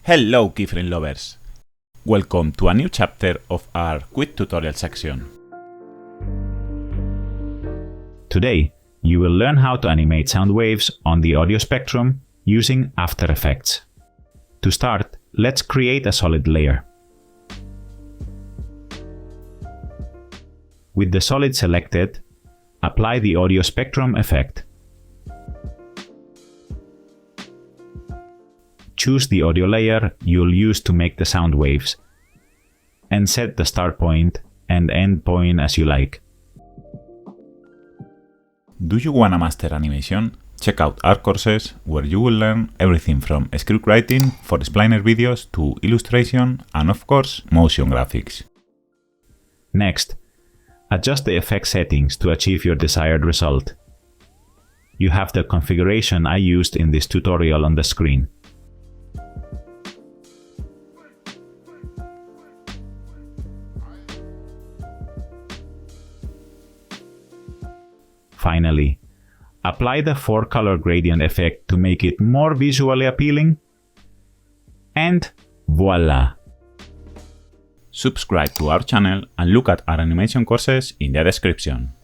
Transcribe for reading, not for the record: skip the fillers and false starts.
Hello keyframe lovers! Welcome to a new chapter of our quick tutorial section. Today, you will learn how to animate sound waves on the audio spectrum using After Effects. To start, let's create a solid layer. With the solid selected, apply the audio spectrum effect. Choose the audio layer you'll use to make the sound waves, and set the start point and end point as you like. Do you wanna master animation? Check out our courses where you will learn everything from script writing for explainer videos to illustration and of course motion graphics. Next, adjust the effect settings to achieve your desired result. You have the configuration I used in this tutorial on the screen. Finally, apply the 4-color gradient effect to make it more visually appealing. And voila! Subscribe to our channel and look at our animation courses in the description.